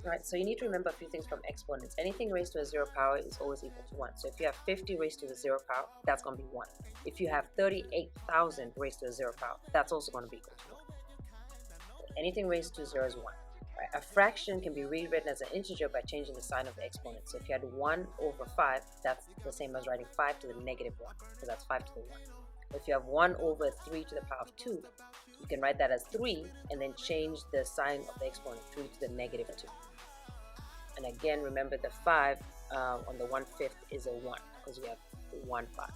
Right, so you need to remember a few things from exponents. Anything raised to a 0 power is always equal to 1. So if you have 50 raised to the 0 power, that's going to be 1. If you have 38,000 raised to a 0 power, that's also going to be equal to 1. Anything raised to 0 is 1. Right? A fraction can be rewritten as an integer by changing the sign of the exponent. So if you had 1 over 5, that's the same as writing 5 to the negative 1. So that's 5 to the 1. If you have 1 over 3 to the power of 2, you can write that as 3 and then change the sign of the exponent, 3 to the negative 2. And again, remember the 5 on the 1/5 is a 1 because we have 1 5.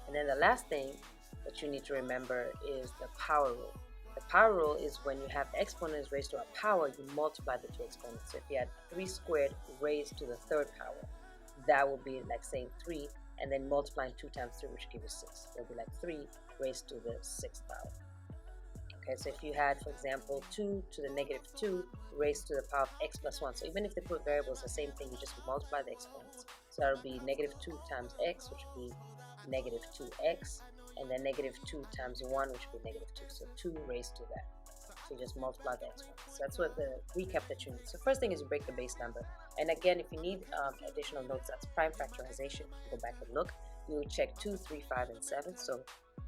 And then the last thing that you need to remember is the power rule. The power rule is when you have exponents raised to a power, you multiply the two exponents. So if you had 3 squared raised to the 3rd power, that would be like saying 3 and then multiplying 2 times 3, which gives you 6. It would be like 3 raised to the 6th power. Okay, so if you had, for example, 2 to the negative 2 raised to the power of x plus 1. So even if they put variables, the same thing, you just multiply the exponents. So that would be negative 2 times x, which would be negative 2x, and then negative 2 times 1, which would be negative 2. So 2 raised to that. So you just multiply the exponents. So that's what the recap that you need. So first thing is you break the base number. And again, if you need additional notes, that's prime factorization. Go back and look. You will check 2, 3, 5, and 7. So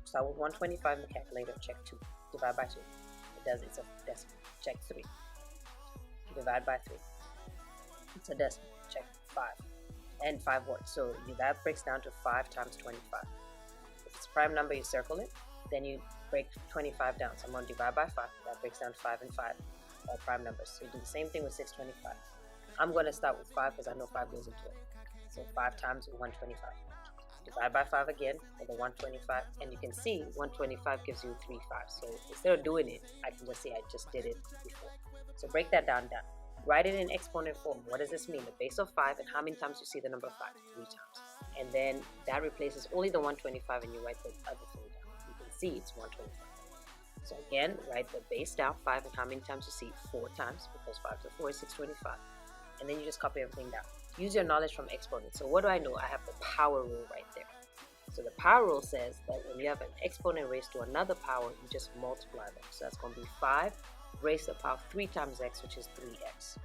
start with 125 in the calculator, check 2. Divide by 2. It's a decimal. Check 3. Divide by 3. It's a decimal. Check 5. And 5 works. So that breaks down to 5 times 25. If it's a prime number, you circle it. Then you break 25 down. So I'm going to divide by 5. That breaks down to 5 and 5. All prime numbers. So you do the same thing with 625. I'm going to start with 5 because I know 5 goes into it. So 5 times 125. Divide by 5 again for the 125, and you can see 125 gives you 3 5. So instead of doing it, I can just say I just did it before. So break that down. Write it in exponent form. What does this mean? The base of 5, and how many times you see the number 5? 3 times. And then that replaces only the 125, and you write the other thing down. You can see it's 125. So again, write the base down, 5, and how many times you see? 4 times, because 5 to the 4 is 625. And then you just copy everything down. Use your knowledge from exponents. So what do I know? I have the power rule right there. So the power rule says that when you have an exponent raised to another power, you just multiply them. So that's going to be 5 raised to the power of 3 times x, which is 3x.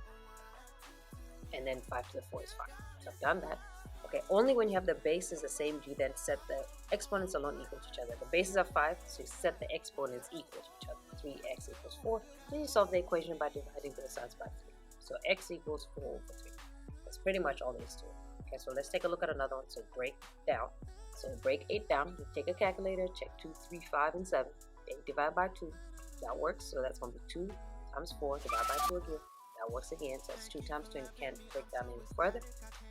And then 5 to the 4 is 5. So I've done that. Okay, only when you have the bases the same, do you then set the exponents alone equal to each other. The bases are 5, so you set the exponents equal to each other. 3x equals 4. Then you solve the equation by dividing both sides by 3. So x equals 4 over 3. That's pretty much all there is to it. Okay, so let's take a look at another one. So break down. So break 8 down. You take a calculator, check 2, 3, 5, and 7. 8 divided by 2. That works. So that's going to be 2 times 4 divided by 2 again. That works again. So that's 2 times 2, and you can't break down any further.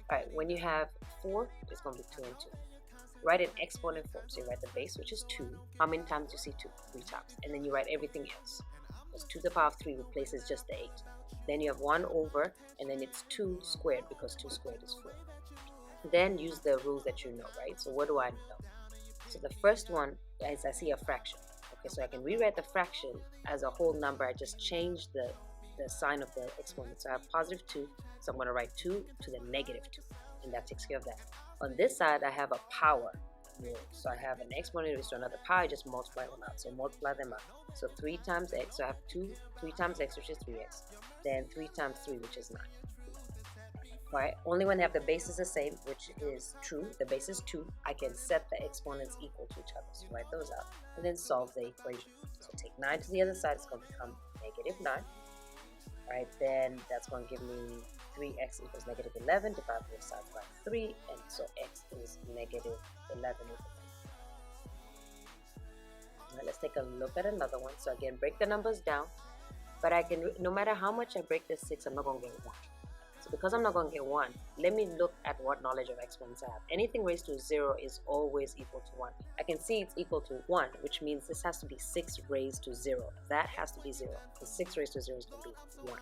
All right, when you have 4, it's going to be 2 and 2. Write in exponent form. So you write the base, which is 2. How many times do you see 2? 3 times. And then you write everything else. Because 2 to the power of 3 replaces just the 8. Then you have 1 over, and then it's 2 squared, because 2 squared is 4. Then use the rules that you know, right? So what do I know? So the first one is I see a fraction. Okay, so I can rewrite the fraction as a whole number. I just change the sign of the exponent. So I have positive 2, so I'm going to write 2 to the negative 2, and that takes care of that. On this side, I have a power rule. So I have an exponent raised to another power, I just multiply them out. So multiply them out. So 3 times x, so I have 3 times x, which is 3x. Then 3 times 3, which is 9. Alright, only when they have the bases the same, which is true, the base is 2, I can set the exponents equal to each other. So write those out, and then solve the equation. So take 9 to the other side, it's going to become negative 9. Alright, then that's going to give me 3x equals negative 11, divide both sides by 3, and so x is negative 11 over 3. Now let's take a look at another one. So again, break the numbers down, but I can, no matter how much I break this 6, I'm not going to get 1. So because I'm not going to get 1, let me look at what knowledge of exponents I have. Anything raised to 0 is always equal to 1. I can see it's equal to 1, which means this has to be 6 raised to 0. That has to be 0, because 6 raised to 0 is going to be 1.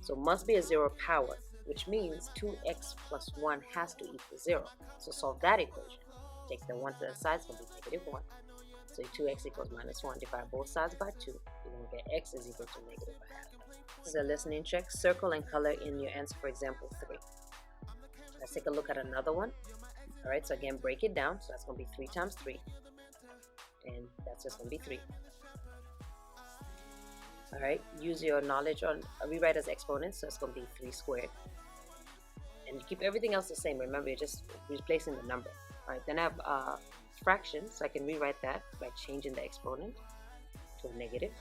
So it must be a 0 power, which means 2x plus 1 has to equal 0. So solve that equation. Take the 1 to the side, it's going to be negative 1. So 2x equals minus 1. Divide both sides by 2. You're going to get x is equal to negative a half. This is a listening check. Circle and color in your answer for example 3. Let's take a look at another one. Alright, so again, break it down. So that's going to be 3 times 3. And that's just going to be 3. All right, use your knowledge on rewrite as exponents, so it's going to be 3 squared. And you keep everything else the same. Remember, you're just replacing the number. All right, then I have fraction, so I can rewrite that by changing the exponent to a negative.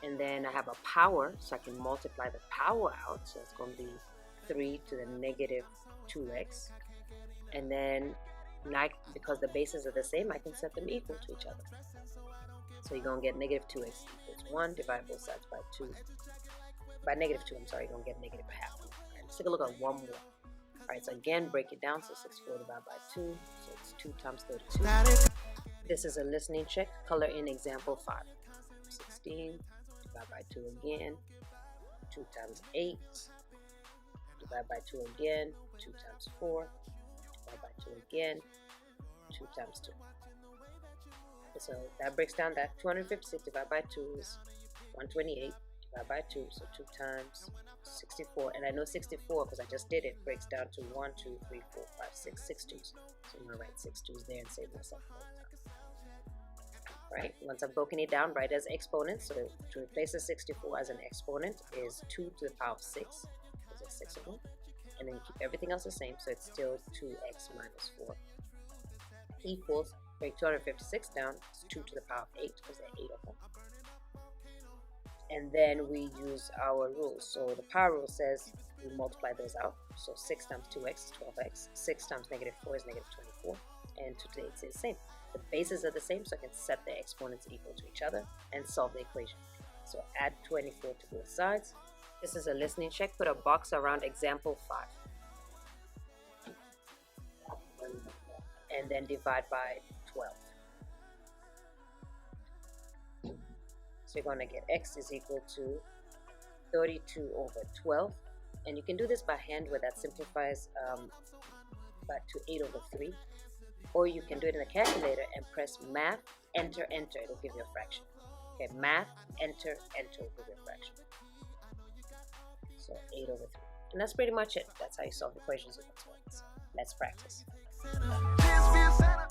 And then I have a power, so I can multiply the power out, so it's going to be 3 to the negative 2x. And then now, because the bases are the same, I can set them equal to each other. So you're going to get negative 2x equals 1, divide both sides by 2. By negative 2, I'm sorry, you're going to get negative a half. Right, let's take a look at one more. Alright, so again, break it down. So 64 divided by 2, so it's 2 times 32. This is a listening check. Color in example 5. 16 divided by 2 again, 2 times 8, divide by 2 again, 2 times 4, divide by 2 again, 2 times 2. So that breaks down that 256 divided by 2 is 128 divided by 2, so 2 times 64. And I know 64 because I just did it, breaks down to 1, 2, 3, 4, 5, 6, 6 twos. So I'm going to write 6 twos there and save myself all the time. Right, once I've broken it down, write as exponents. So to replace the 64 as an exponent is 2 to the power of 6, because there's 6 of them. And then you keep everything else the same, so it's still 2x minus 4 equals, break 256 down, it's 2 to the power of 8, because there are 8 of them. And then we use our rules. So the power rule says we multiply those out. So 6 times 2x is 12x, 6 times negative 4 is negative 24, and 2 to the 8 is the same. The bases are the same, so I can set the exponents equal to each other and solve the equation. So add 24 to both sides. This is a listening check. Put a box around example 5. And then divide by 12. So you're going to get x is equal to 32 over 12. And you can do this by hand, where that simplifies back to 8 over 3. Or you can do it in a calculator and press math, enter, enter. It'll give you a fraction. Okay, math, enter, enter will give you a fraction. So 8 over 3. And that's pretty much it. That's how you solve equations with exponents. Let's practice.